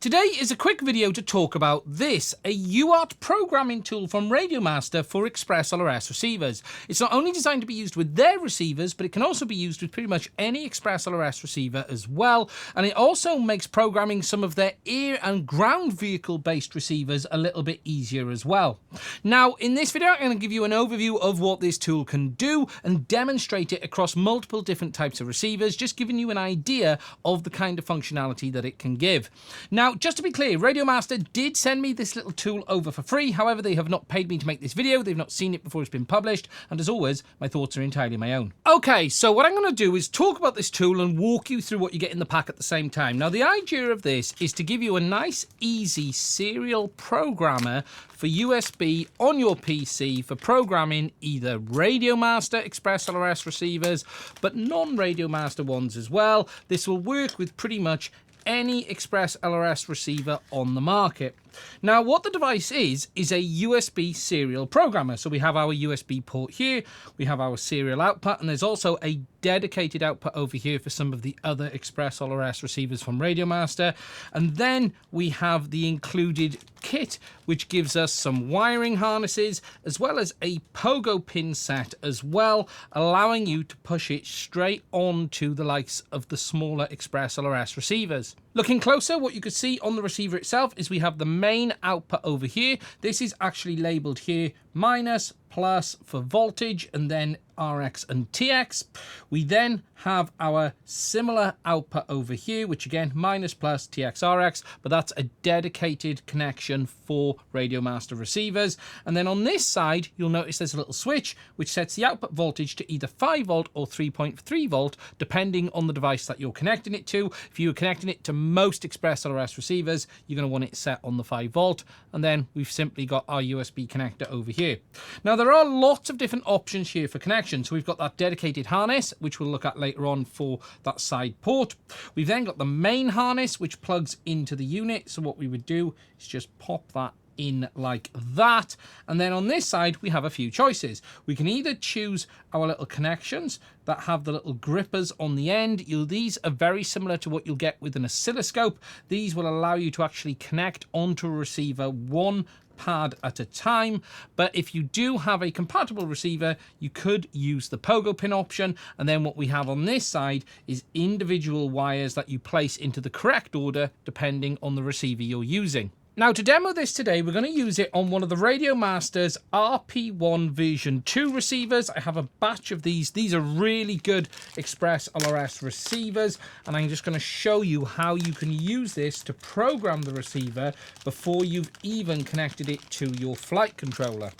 Today is a quick video to talk about this, a UART programming tool from Radiomaster for ExpressLRS receivers. It's not only designed to be used with their receivers, but it can also be used with pretty much any ExpressLRS receiver as well. And it also makes programming some of their air and ground vehicle based receivers a little bit easier as well. Now, in this video, I'm going to give you an overview of what this tool can do and demonstrate it across multiple different types of receivers, just giving you an idea of the kind of functionality that it can give. Now, just to be clear, Radiomaster did send me this little tool over for free. However, they have not paid me to make this video. They've not seen it before it's been published. And as always, my thoughts are entirely my own. Okay, so what I'm going to do is talk about this tool and walk you through what you get in the pack at the same time. Now, the idea of this is to give you a nice, easy serial programmer for USB on your PC for programming either Radiomaster ExpressLRS receivers, but non-Radiomaster ones as well. This will work with pretty much any ExpressLRS receiver on the market. Now, what the device is a USB serial programmer. So we have our USB port here, we have our serial output, and there's also a dedicated output over here for some of the other ExpressLRS receivers from Radiomaster. And then we have the included kit, which gives us some wiring harnesses, as well as a pogo pin set as well, allowing you to push it straight onto the likes of the smaller ExpressLRS receivers. Looking closer, what you can see on the receiver itself is we have the main output over here. This is actually labeled here minus, plus for voltage, and then RX and TX. We then have our similar output over here, which again, minus, plus, TX, RX, but that's a dedicated connection for Radiomaster receivers. And then on this side, you'll notice there's a little switch, which sets the output voltage to either 5 volt or 3.3 volt, depending on the device that you're connecting it to. If you're connecting it to most ExpressLRS receivers, you're going to want it set on the 5 volt. And then we've simply got our USB connector over here. Now, there are lots of different options here for connection. So we've got that dedicated harness, which we'll look at later on for that side port. We've then got the main harness, which plugs into the unit. So what we would do is just pop that in like that. And then on this side, we have a few choices. We can either choose our little connections that have the little grippers on the end. These are very similar to what you'll get with an oscilloscope. These will allow you to actually connect onto a receiver one pad at a time. But if you do have a compatible receiver, you could use the pogo pin option. And then what we have on this side is individual wires that you place into the correct order depending on the receiver you're using. Now, to demo this today, we're going to use it on one of the Radiomaster's RP1 version 2 receivers. I have a batch of these. These are really good ExpressLRS receivers, and I'm just going to show you how you can use this to program the receiver before you've even connected it to your flight controller.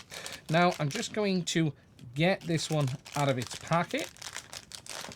Now, I'm just going to get this one out of its packet.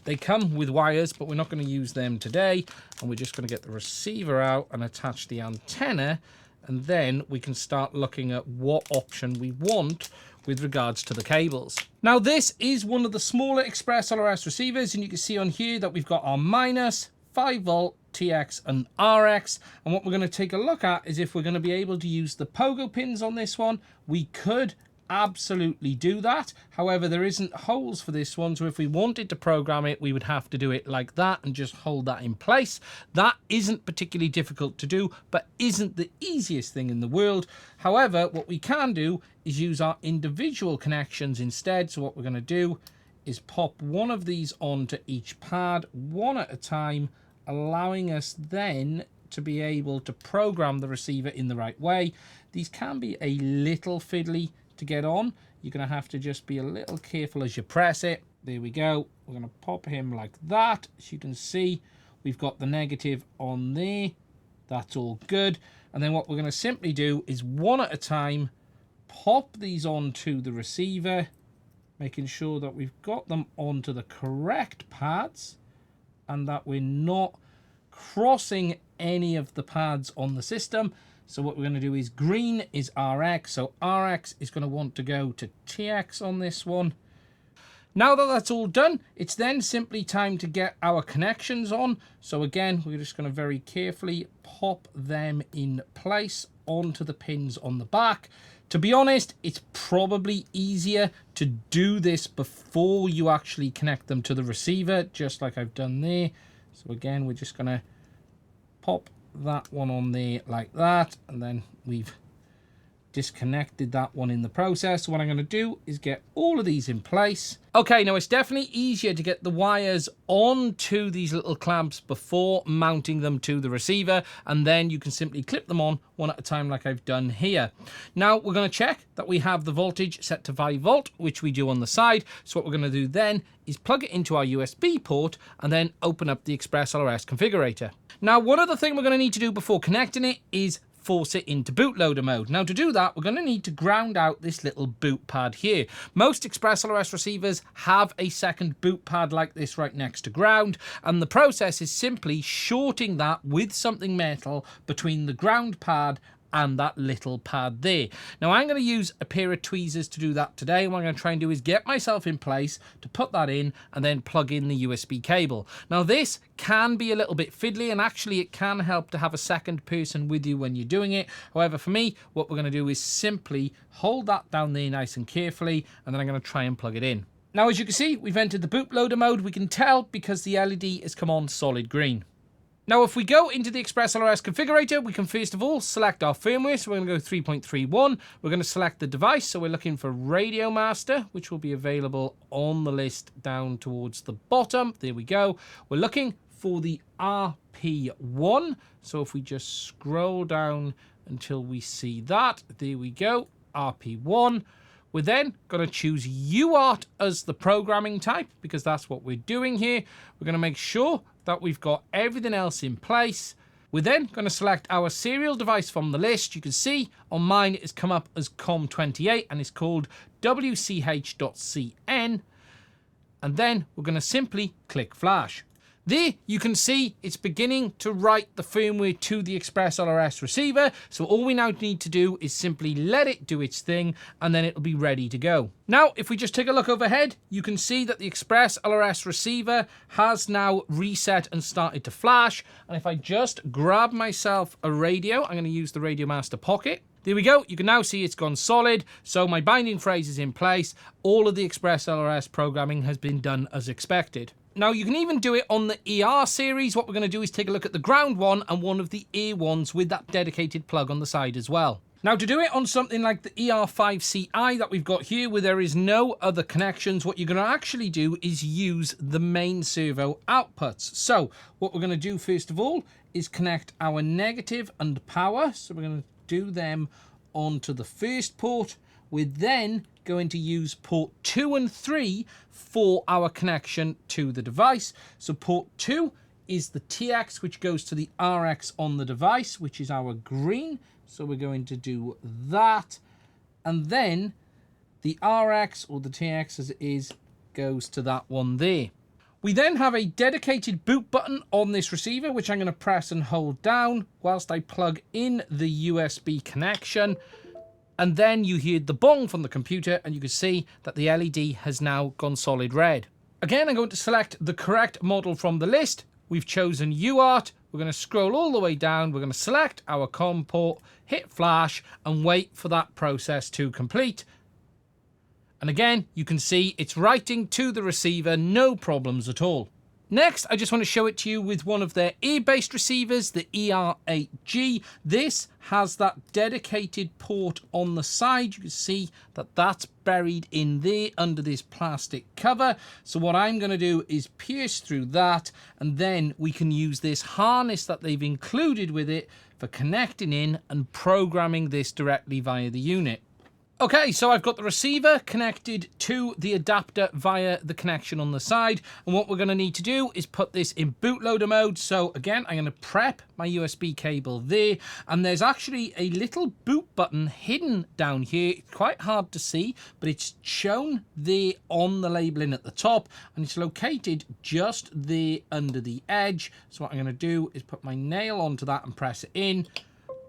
They come with wires, but we're not going to use them today, and we're just going to get the receiver out and attach the antenna. And then we can start looking at what option we want with regards to the cables. Now, this is one of the smaller ExpressLRS receivers, and you can see on here that we've got our minus, 5 volt, TX and RX. And what we're going to take a look at is if we're going to be able to use the pogo pins on this one. We could absolutely do that. However, there isn't holes for this one, so if we wanted to program it, we would have to do it like that and just hold that in place. That isn't particularly difficult to do, but isn't the easiest thing in the world. However, what we can do is use our individual connections instead. So what we're going to do is pop one of these onto each pad, one at a time, allowing us then to be able to program the receiver in the right way. These can be a little fiddly to get on. You're going to have to just be a little careful as you press it. There we go. We're going to pop him like that. As you can see, we've got the negative on there. That's all good. And then what we're going to simply do is one at a time, pop these onto the receiver, making sure that we've got them onto the correct pads and that we're not crossing any of the pads on the system. So what we're going to do is green is RX. So RX is going to want to go to TX on this one. Now that that's all done, it's then simply time to get our connections on. So again, we're just going to very carefully pop them in place onto the pins on the back. To be honest, it's probably easier to do this before you actually connect them to the receiver, just like I've done there. So again, we're just going to pop that one on there like that, and then we've disconnected that one in the process. So what I'm going to do is get all of these in place. Okay, now it's definitely easier to get the wires onto these little clamps before mounting them to the receiver, and then you can simply clip them on one at a time like I've done here. Now we're going to check that we have the voltage set to 5 volt, which we do on the side. So what we're going to do then is plug it into our USB port and then open up the ExpressLRS configurator. Now one other thing we're going to need to do before connecting it is force it into bootloader mode. Now to do that, we're going to need to ground out this little boot pad here. Most ExpressLRS receivers have a second boot pad like this right next to ground, and the process is simply shorting that with something metal between the ground pad and that little pad there. Now I'm going to use a pair of tweezers to do that today. What I'm going to try and do is get myself in place to put that in and then plug in the USB cable. Now this can be a little bit fiddly, and actually it can help to have a second person with you when you're doing it. However, for me, what we're going to do is simply hold that down there nice and carefully, and then I'm going to try and plug it in. Now as you can see, we've entered the bootloader mode. We can tell because the LED has come on solid green. Now, if we go into the ExpressLRS configurator, we can first of all select our firmware. So we're going to go 3.31. We're going to select the device. So we're looking for Radiomaster, which will be available on the list down towards the bottom. There we go. We're looking for the RP1. So if we just scroll down until we see that, there we go, RP1. We're then going to choose UART as the programming type because that's what we're doing here. We're going to make sure that we've got everything else in place. We're then going to select our serial device from the list. You can see on mine it has come up as COM28 and it's called WCH.CN. And then we're going to simply click flash. There you can see it's beginning to write the firmware to the ExpressLRS receiver. So all we now need to do is simply let it do its thing and then it'll be ready to go. Now, if we just take a look overhead, you can see that the ExpressLRS receiver has now reset and started to flash. And if I just grab myself a radio, I'm going to use the Radiomaster Pocket. There we go. You can now see it's gone solid. So my binding phrase is in place. All of the ExpressLRS programming has been done as expected. Now, you can even do it on the ER series. What we're going to do is take a look at the ground one and one of the air ones with that dedicated plug on the side as well. Now, to do it on something like the ER5CI that we've got here, where there is no other connections, what you're going to actually do is use the main servo outputs. So what we're going to do first of all is connect our negative and power. So we're going to do them onto the first port. We're then going to use port 2 and 3 for our connection to the device. So port 2 is the TX, which goes to the RX on the device, which is our green. So we're going to do that. And then the RX, or the TX as it is, goes to that one there. We then have a dedicated boot button on this receiver, which I'm going to press and hold down whilst I plug in the USB connection. And then you hear the bong from the computer and you can see that the LED has now gone solid red. Again, I'm going to select the correct model from the list. We've chosen UART. We're going to scroll all the way down. We're going to select our COM port, hit flash and wait for that process to complete. And again, you can see it's writing to the receiver, no problems at all. Next, I just want to show it to you with one of their air-based receivers, the ER8G. This has that dedicated port on the side. You can see that that's buried in there under this plastic cover. So what I'm going to do is pierce through that, and then we can use this harness that they've included with it for connecting in and programming this directly via the unit. Okay, so I've got the receiver connected to the adapter via the connection on the side. And what we're going to need to do is put this in bootloader mode. So again, I'm going to prep my USB cable there. And there's actually a little boot button hidden down here. It's quite hard to see, but it's shown there on the labeling at the top. And it's located just there under the edge. So what I'm going to do is put my nail onto that and press it in.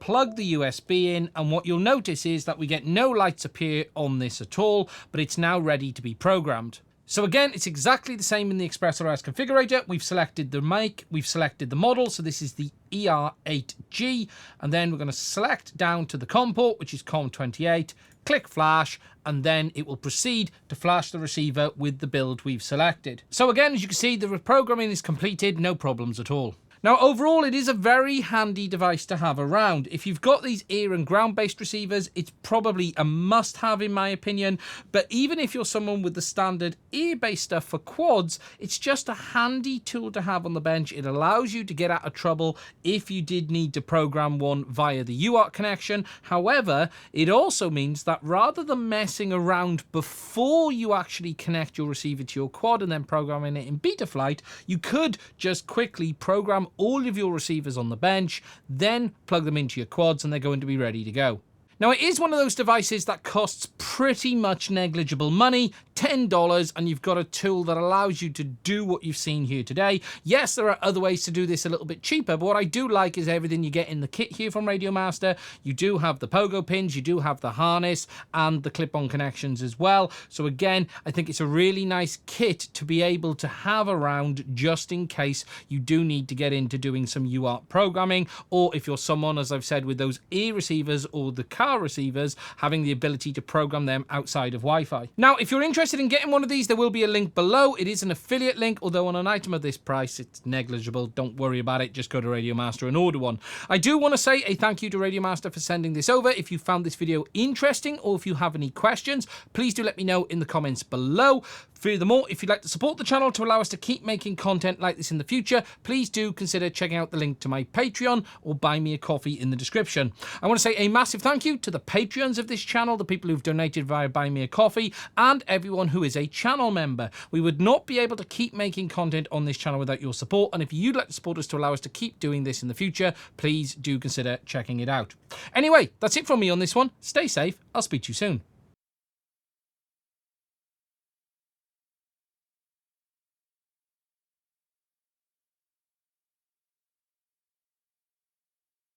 Plug the USB in, and what you'll notice is that we get no lights appear on this at all, but it's now ready to be programmed. So again, it's exactly the same in the ExpressLRS configurator. We've selected the mic, we've selected the model, so this is the ER8G, and then we're going to select down to the COM port, which is COM28, click flash, and then it will proceed to flash the receiver with the build we've selected. So again, as you can see, the programming is completed, no problems at all. Now, overall, it is a very handy device to have around. If you've got these ear and ground-based receivers, it's probably a must-have in my opinion. But even if you're someone with the standard ear-based stuff for quads, it's just a handy tool to have on the bench. It allows you to get out of trouble if you did need to program one via the UART connection. However, it also means that rather than messing around before you actually connect your receiver to your quad and then programming it in Betaflight, you could just quickly program all of your receivers on the bench, then plug them into your quads, and they're going to be ready to go. Now, it is one of those devices that costs pretty much negligible money, $10, and you've got a tool that allows you to do what you've seen here today. Yes, there are other ways to do this a little bit cheaper, but what I do like is everything you get in the kit here from Radiomaster. You do have the pogo pins, you do have the harness, and the clip-on connections as well. So again, I think it's a really nice kit to be able to have around just in case you do need to get into doing some UART programming, or if you're someone, as I've said, with those ear receivers or the car receivers, having the ability to program them outside of Wi-Fi. Now, if you're interested in getting one of these, there will be a link below. It is an affiliate link, although on an item of this price, it's negligible. Don't worry about it. Just go to Radiomaster and order one. I do want to say a thank you to Radiomaster for sending this over. If you found this video interesting or if you have any questions, please do let me know in the comments below. Furthermore, if you'd like to support the channel to allow us to keep making content like this in the future, please do consider checking out the link to my Patreon or buy me a coffee in the description. I want to say a massive thank you to the Patreons of this channel, the people who've donated via Buy Me a Coffee, and everyone who is a channel member. We would not be able to keep making content on this channel without your support, and if you'd like to support us to allow us to keep doing this in the future, please do consider checking it out. Anyway, that's it from me on this one. Stay safe. I'll speak to you soon.